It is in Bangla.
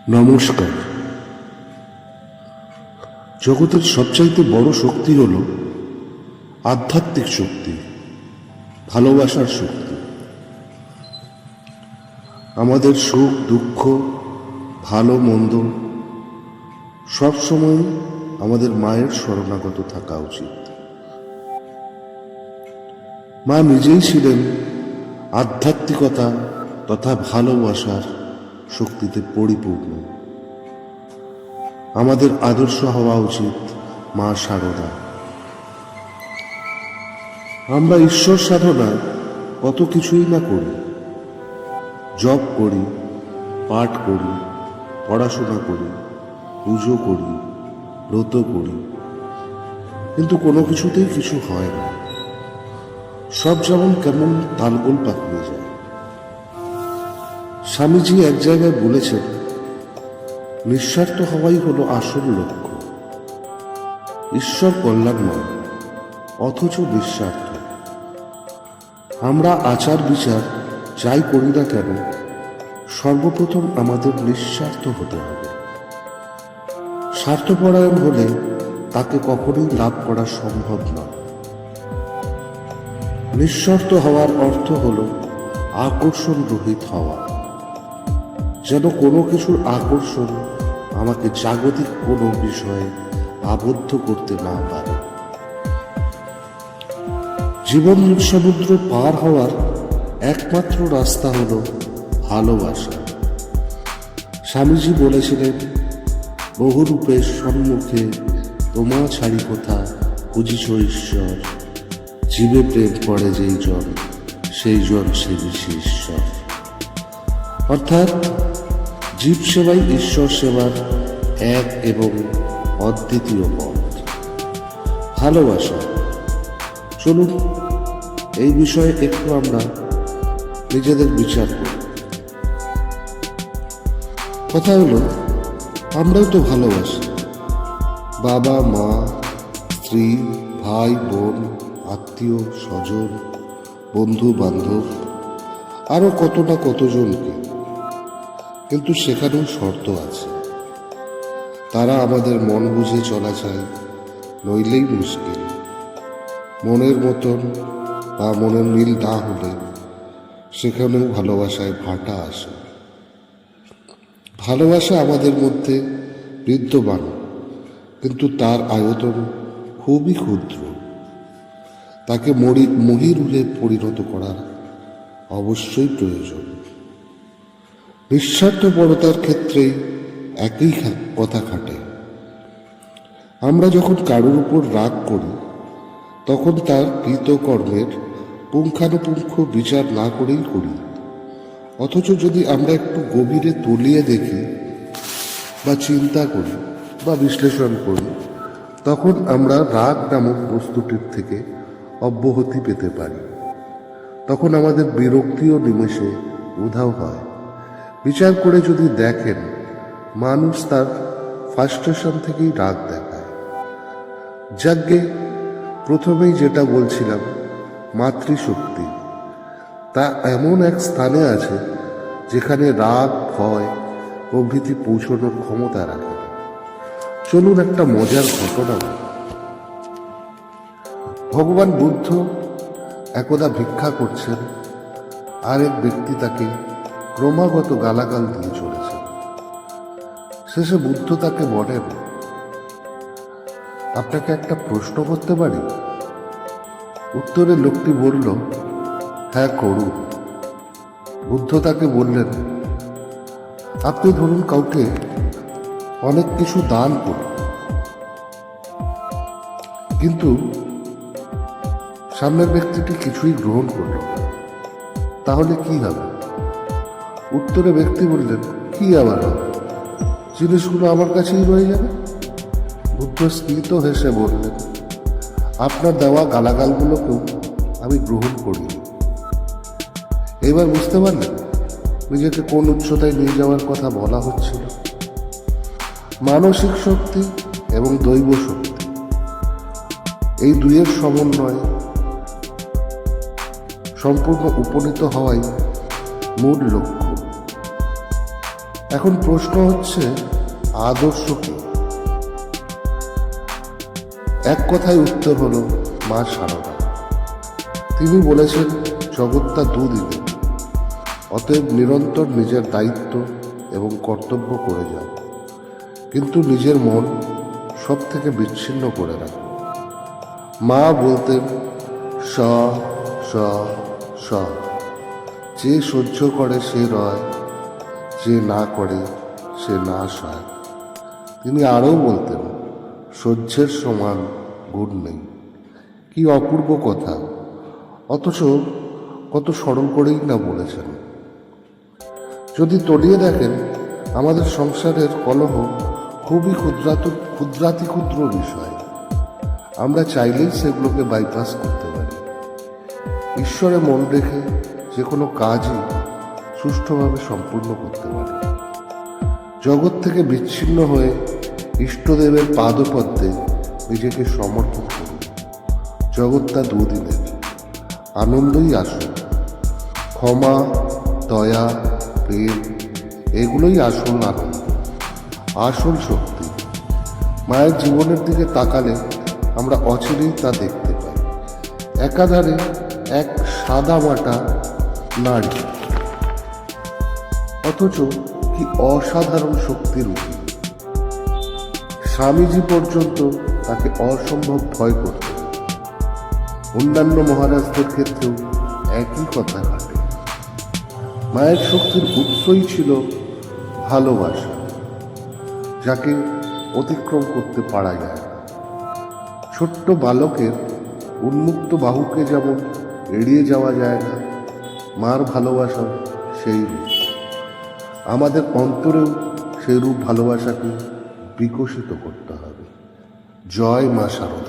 নমস্কার। জগতের সবচাইতে বড় শক্তি হল আধ্যাত্মিক শক্তি, ভালোবাসার শক্তি। আমাদের সুখ দুঃখ, ভালো মন্দ সবসময় আমাদের মায়ের শরণাগত থাকা উচিত। মা নিজেই ছিলেন আধ্যাত্মিকতা তথা ভালোবাসার শক্তিতে পরিপূর্ণ। আমাদের আদর্শ হওয়া উচিত মা শারদা। আমরা ঈশ্বর সাধনায় কত কিছুই না করি, জপ করি, পাঠ করি, পড়াশোনা করি, পুজো করি, ব্রত করি, কিন্তু কোনো কিছুতেই কিছু হয় না। সব যেমন কেমন তালগোল পাকিয়ে যায়। স্বামীজি এক জায়গায় বলেছেন, নিঃস্বার্থ হওয়াই হলো আসল লক্ষ্য। ঈশ্বর কল্যাণময়, অথচ নিঃস্বার্থ। আমরা আচার বিচার যাই করি না কেন, সর্বপ্রথম আমাদের নিঃস্বার্থ হতে হবে। স্বার্থপরায়ণ হলে তাকে কখনোই লাভ করা সম্ভব নয়। নিঃস্বার্থ হওয়ার অর্থ হল আকর্ষণ রহিত হওয়া, যেন কোনো কিছুর আকর্ষণ আমাকে জাগতিক কোনো বিষয়ে আবদ্ধ করতে না পারে। জীবন সমুদ্র পার হওয়ার একমাত্র রাস্তা হল ভালোবাসা। স্বামীজি বলেছিলেন, বহুরূপের সম্মুখে তোমা ছাড়ি কোথা খুঁজিছ ঈশ্বর, জীবে প্রেম করে যেই জন সেই জন সে ঈশ্বর। অর্থাৎ জীব সেবাই ঈশ্বর সেবার এক এবং অদ্বিতীয় পথ, ভালোবাসা। চলুন এই বিষয়ে একটু আমরা নিজেদের বিচার করি। কথা হলো, আমরাও তো ভালোবাসি। বাবা মা, স্ত্রী, ভাই বোন, আত্মীয় স্বজন, বন্ধু বান্ধব, আরো কত না কতজনকে। কিন্তু সেখানেও শর্ত আছে। তারা আমাদের মন বুঝে চলা চায়, নইলেই মুশকিল। মনের মতন বা মনের মিল না হলে সেখানেও ভালোবাসায় ভাটা আসে। ভালোবাসা আমাদের মধ্যে বিদ্যমান, কিন্তু তার আয়তন খুবই ক্ষুদ্র। তাকে মহিরুহে পরিণত করার অবশ্যই প্রয়োজন। নিঃস্বার্থপরতার ক্ষেত্রে একই কথা খাটে। আমরা যখন কারোর উপর রাগ করি, তখন তার কৃতকর্মের পুঙ্খানুপুঙ্খ বিচার না করেই করি। অথচ যদি আমরা একটু গভীরে তলিয়ে দেখি বা চিন্তা করি বা বিশ্লেষণ করি, তখন আমরা রাগ নামক বস্তুটির থেকে অব্যাহতি পেতে পারি। তখন আমাদের বিরক্তিও নিমেষে উধাও হয়। বিচার করে যদি দেখেন, মানুষ তার ফ্রাস্ট্রেশন থেকেই রাগ দেখায়। যাজ্ঞে প্রথমেই যেটা বলছিলাম, মাতৃশক্তি, তা এমন এক স্থানে আছে যেখানে রাগ, ভয় প্রভৃতি পৌঁছানোর ক্ষমতা রাখে। চলুন একটা মজার ঘটনা। ভগবান বুদ্ধ একদা ভিক্ষা করছেন, আর এক ব্যক্তি তাকে ক্রমাগত গালাগাল দিয়ে চলেছে। শেষে বুদ্ধ তাকে বলেন, আপনাকে একটা প্রশ্ন করতে পারি? উত্তরে লোকটি বলল, হ্যাঁ করুন। বুদ্ধ তাকে বললেন, আপনি ধরুন কাউকে অনেক কিছু দান করুন, কিন্তু সামনের ব্যক্তিটি কিছুই গ্রহণ করল না, তাহলে কি হবে? উত্তরে ব্যক্তি বললেন, কি আবার হবে, জিনিসগুলো আমার কাছেই রয়ে যাবে। বুদ্ধ স্মিত হেসে বললেন, আপনার দেওয়া গালাগালগুলোকেও আমি গ্রহণ করিনি। এবার বুঝতে পারলেন নিজেকে কোন উচ্চতায় নিয়ে যাওয়ার কথা বলা হচ্ছিল? মানসিক শক্তি এবং দৈব শক্তি, এই দুইয়ের সমন্বয় সম্পূর্ণ উপনীত হওয়াই মূল লক্ষ্য। এখন প্রশ্ন হচ্ছে, আদর্শ কি? এক কথায় উত্তর হলো মা সারদা। তিনি বলেছেন, জগৎটা দুদিনের, অতএব নিরন্তর নিজের দায়িত্ব এবং কর্তব্য করে যাও, কিন্তু নিজের মন সব থেকে বিচ্ছিন্ন করে রাখো। মা বলতেন, স স স, যে সহ্য করে সে রয়, যে না করে সে না সয়। তিনি আরও বলতেন, সহ্যের সমান গুণ নেই। কি অপূর্ব কথা, অথচ কত সরল করেই না বলেছেন। যদি তলিয়ে দেখেন, আমাদের সংসারের কলহ খুবই ক্ষুদ্রাতি ক্ষুদ্র বিষয়। আমরা চাইলেই সেগুলোকে বাইপাস করতে পারি। ঈশ্বরে মন রেখে যে কোনো কাজই সুষ্ঠুভাবে সম্পূর্ণ করতে পারি। জগৎ থেকে বিচ্ছিন্ন হয়ে ইষ্টদেবের পাদপদ্মে নিজেকে সমর্পণ করুন। জগৎটা দুদিনের, আনন্দই আসল। ক্ষমা, দয়া, প্রেম, এগুলোই আসল আনন্দ, আসল শক্তি। মায়ের জীবনের দিকে তাকালে আমরা অচিরেই তা দেখতে পাই। একাধারে এক সাদামাটা নারী, অথচ কি অসাধারণ শক্তির উঠি। স্বামীজি পর্যন্ত তাকে অসম্ভব ভয় করতেন। অন্যান্য মহারাজদের ক্ষেত্রেও একই কথা ঘটে। মায়ের শক্তির উৎসই ছিল ভালোবাসা, যাকে অতিক্রম করতে পারা যায় না। ছোট্ট বালকের উন্মুক্ত বাহুকে যেমন এড়িয়ে যাওয়া যায় না, মার ভালোবাসা সেই রূপ। আমাদের অন্তরেও সেই রূপ ভালোবাসাকে বিকশিত করতে হবে। জয় মা শারদা।